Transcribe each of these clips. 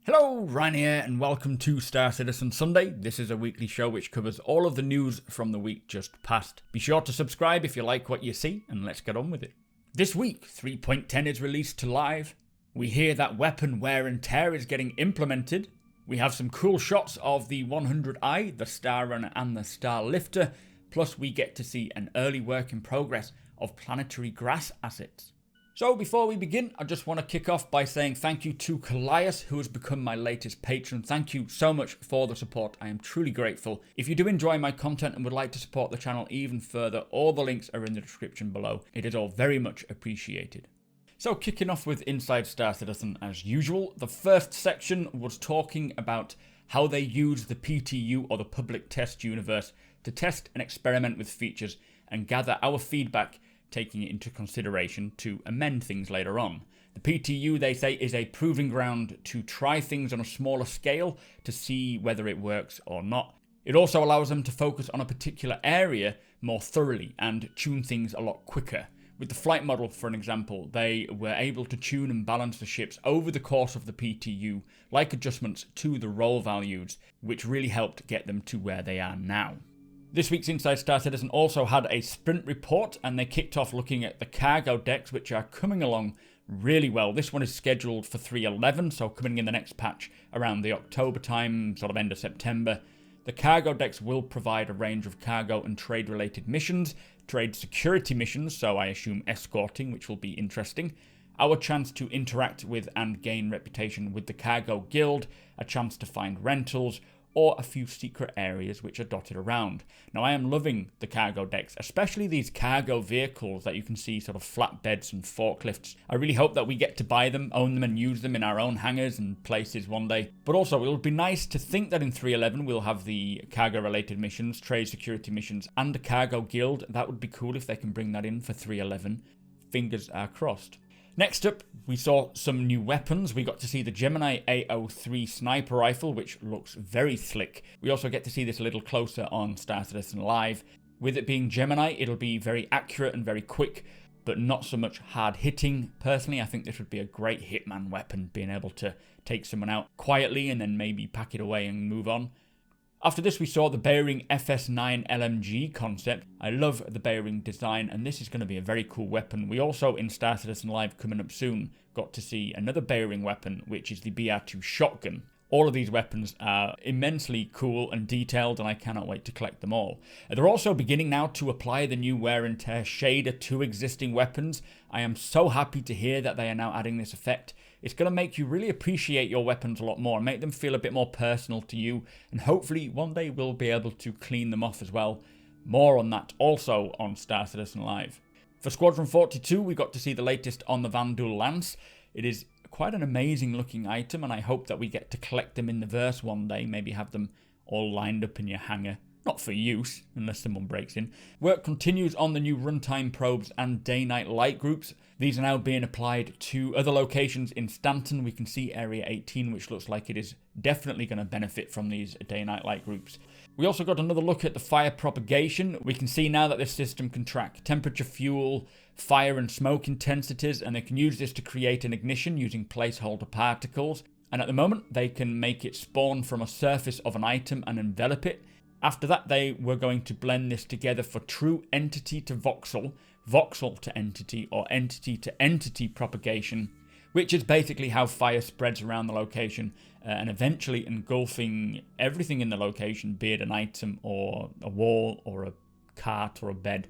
Hello, Ryan here, and welcome to Star Citizen Sunday. This is a weekly show which covers all of the news from the week just past. Be sure to subscribe if you like what you see, and let's get on with it. This week, 3.10 is released to live. We hear that weapon wear and tear is getting implemented. We have some cool shots of the 100i, the Star Runner and the Starlifter, plus we get to see an early work in progress of Planetary grass assets. So before we begin, I just want to kick off by saying thank you to Callias, who has become my latest patron. Thank you so much for the support. I am truly grateful. If you do enjoy my content and would like to support the channel even further, all the links are in the description below. It is all very much appreciated. So kicking off with Inside Star Citizen as usual, the first section was talking about how they use the PTU, or the Public Test Universe, to test and experiment with features and gather our feedback, taking it into consideration to amend things later on. The PTU, they say, is a proving ground to try things on a smaller scale to see whether it works or not. It also allows them to focus on a particular area more thoroughly and tune things a lot quicker. With the flight model, for an example, they were able to tune and balance the ships over the course of the PTU, like adjustments to the roll values, which really helped get them to where they are now. This week's Inside Star Citizen also had a sprint report, and they kicked off looking at the cargo decks, which are coming along really well. This one is scheduled for 3.11, so coming in the next patch around the October time, sort of end of September. The cargo decks will provide a range of cargo and trade related missions, trade security missions, so I assume escorting, which will be interesting, our chance to interact with and gain reputation with the cargo guild, a chance to find rentals, or a few secret areas which are dotted around. Now I am loving the cargo decks, especially these cargo vehicles that you can see, sort of flatbeds and forklifts. I really hope that we get to buy them, own them and use them in our own hangars and places one day. But also it would be nice to think that in 3.11 we'll have the cargo related missions, trade security missions and a cargo guild. That would be cool if they can bring that in for 3.11. Fingers are crossed. Next up, we saw some new weapons. We got to see the Gemini A03 sniper rifle, which looks very slick. We also get to see this a little closer on Star Citizen Live. With it being Gemini, it'll be very accurate and very quick, but not so much hard hitting. Personally, I think this would be a great hitman weapon, being able to take someone out quietly and then maybe pack it away and move on. After this, we saw the Bearing FS9 LMG concept. I love the Bearing design, and this is going to be a very cool weapon. We also, in Star Citizen Live coming up soon, got to see another Bearing weapon, which is the BR2 shotgun. All of these weapons are immensely cool and detailed, and I cannot wait to collect them all. They're also beginning now to apply the new wear and tear shader to existing weapons. I am so happy to hear that they are now adding this effect. It's going to make you really appreciate your weapons a lot more and make them feel a bit more personal to you, and hopefully one day we'll be able to clean them off as well. More on that also on Star Citizen Live. For Squadron 42, we got to see the latest on the Vanduul Lance. It is quite an amazing looking item, and I hope that we get to collect them in the verse one day, maybe have them all lined up in your hangar. Not for use, unless someone breaks in. Work continues on the new runtime probes and day-night light groups. These are now being applied to other locations in Stanton. We can see Area 18, which looks like it is definitely going to benefit from these day-night light groups. We also got another look at the fire propagation. We can see now that this system can track temperature, fuel, fire and smoke intensities, and they can use this to create an ignition using placeholder particles. And at the moment, they can make it spawn from a surface of an item and envelop it. After that, they were going to blend this together for true entity to voxel, voxel to entity, or entity to entity propagation, which is basically how fire spreads around the location and eventually engulfing everything in the location, be it an item or a wall or a cart or a bed.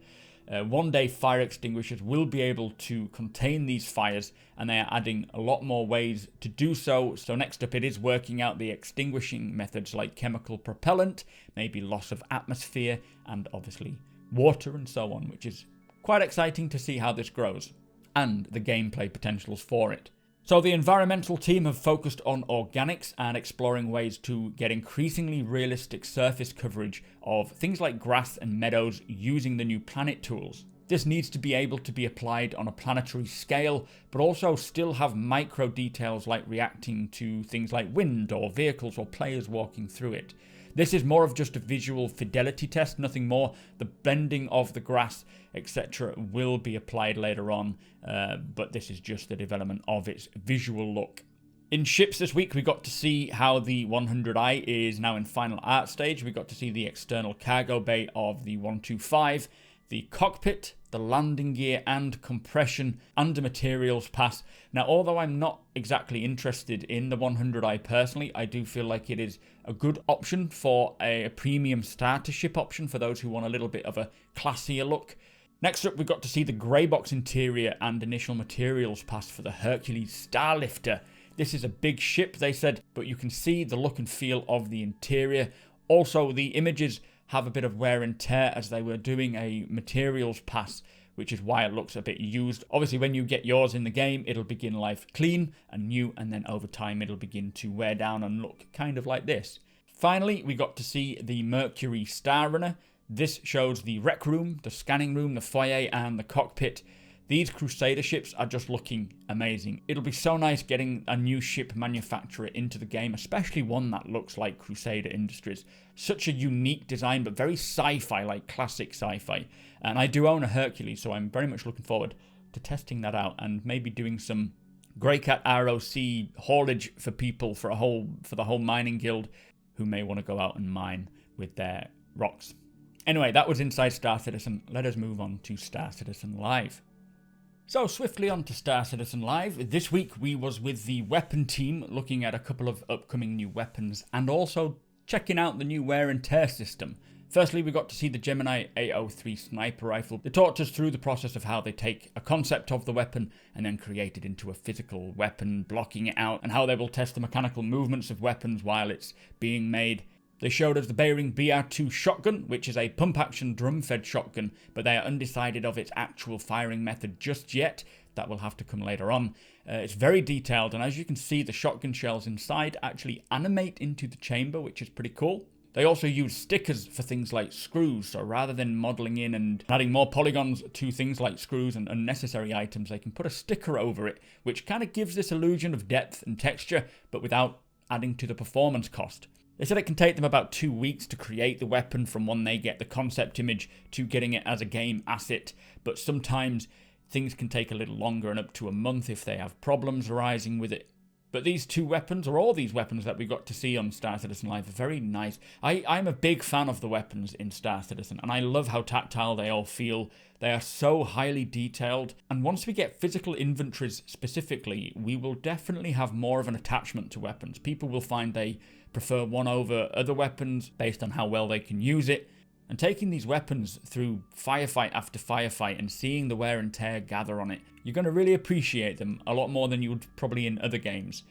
One day fire extinguishers will be able to contain these fires, and they are adding a lot more ways to do so. So next up, it is working out the extinguishing methods like chemical propellant, maybe loss of atmosphere, and obviously water and so on, which is quite exciting to see how this grows and the gameplay potentials for it. So the environmental team have focused on organics and exploring ways to get increasingly realistic surface coverage of things like grass and meadows using the new planet tools. This needs to be able to be applied on a planetary scale, but also still have micro details like reacting to things like wind or vehicles or players walking through it. This is more of just a visual fidelity test, nothing more. The blending of the grass, etc. will be applied later on, but this is just the development of its visual look. In ships this week, we got to see how the 100i is now in final art stage. We got to see the external cargo bay of the 125, the cockpit, the landing gear and compression, and the materials pass. Now, although I'm not exactly interested in the 100i personally, I do feel like it is a good option for a premium starter ship option for those who want a little bit of a classier look. Next up, we got to see the grey box interior and initial materials pass for the Hercules Starlifter. This is a big ship, they said, but you can see the look and feel of the interior. Also, the images have a bit of wear and tear as they were doing a materials pass, which is why it looks a bit used. Obviously, when you get yours in the game, it'll begin life clean and new, and then over time, it'll begin to wear down and look kind of like this. Finally, we got to see the Mercury Starrunner. This shows the rec room, the scanning room, the foyer, and the cockpit. These Crusader ships are just looking amazing. It'll be so nice getting a new ship manufacturer into the game, especially one that looks like Crusader Industries. Such a unique design, but very sci-fi, like classic sci-fi. And I do own a Hercules, so I'm very much looking forward to testing that out and maybe doing some Greycat ROC haulage for people for the whole mining guild who may want to go out and mine with their rocks. Anyway, that was Inside Star Citizen. Let us move on to Star Citizen Live. So swiftly on to Star Citizen Live. This week we was with the weapon team looking at a couple of upcoming new weapons and also checking out the new wear and tear system. Firstly, we got to see the Gemini A03 sniper rifle. They talked us through the process of how they take a concept of the weapon and then create it into a physical weapon, blocking it out, and how they will test the mechanical movements of weapons while it's being made. They showed us the Bearing BR2 shotgun, which is a pump-action drum-fed shotgun, but they are undecided of its actual firing method just yet. That will have to come later on. It's very detailed, and as you can see, the shotgun shells inside actually animate into the chamber, which is pretty cool. They also use stickers for things like screws, so rather than modelling in and adding more polygons to things like screws and unnecessary items, they can put a sticker over it, which kind of gives this illusion of depth and texture, but without adding to the performance cost. They said it can take them about 2 weeks to create the weapon from when they get the concept image to getting it as a game asset, but sometimes things can take a little longer and up to a month if they have problems arising with it. But these two weapons, or all these weapons that we got to see on Star Citizen Live, are very nice. I'm a big fan of the weapons in Star Citizen, and I love how tactile they all feel. They are so highly detailed, and once we get physical inventories specifically, we will definitely have more of an attachment to weapons. People will find they prefer one over other weapons based on how well they can use it. And taking these weapons through firefight after firefight and seeing the wear and tear gather on it, you're going to really appreciate them a lot more than you would probably in other games.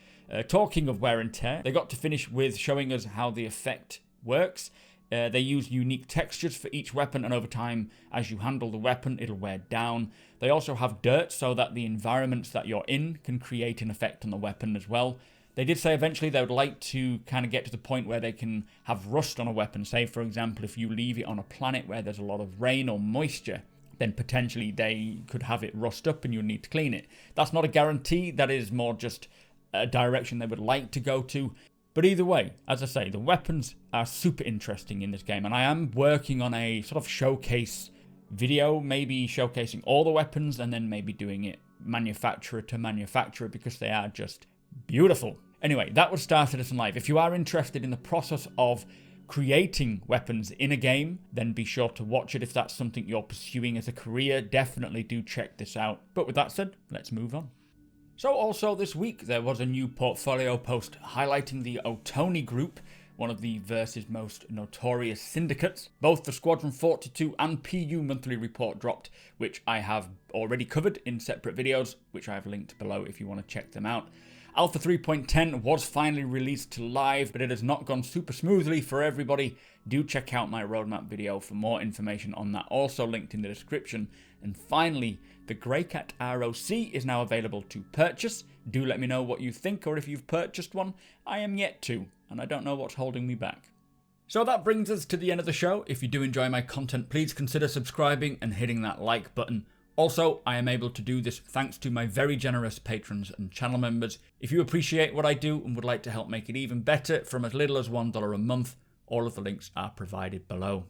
Talking of wear and tear, they got to finish with showing us how the effect works. They use unique textures for each weapon, and over time, as you handle the weapon, it'll wear down. They also have dirt so that the environments that you're in can create an effect on the weapon as well. They did say eventually they would like to kind of get to the point where they can have rust on a weapon. Say, for example, if you leave it on a planet where there's a lot of rain or moisture, then potentially they could have it rust up and you'll need to clean it. That's not a guarantee. That is more just a direction they would like to go to. But either way, as I say, the weapons are super interesting in this game. And I am working on a sort of showcase video, maybe showcasing all the weapons and then maybe doing it manufacturer to manufacturer because they are just beautiful. Anyway, that was Star Citizen Live. If you are interested in the process of creating weapons in a game, then be sure to watch it. If that's something you're pursuing as a career, definitely do check this out. But with that said, let's move on. So also this week, there was a new portfolio post highlighting the Otoni Group, one of the Verse's most notorious syndicates. Both the Squadron 42 and PU monthly report dropped, which I have already covered in separate videos, which I have linked below if you want to check them out. Alpha 3.10 was finally released to live, but it has not gone super smoothly for everybody. Do check out my roadmap video for more information on that, also linked in the description. And finally, the Greycat ROC is now available to purchase. Do let me know what you think or if you've purchased one. I am yet to, and I don't know what's holding me back. So that brings us to the end of the show. If you do enjoy my content, please consider subscribing and hitting that like button. Also, I am able to do this thanks to my very generous patrons and channel members. If you appreciate what I do and would like to help make it even better from as little as $1 a month, all of the links are provided below.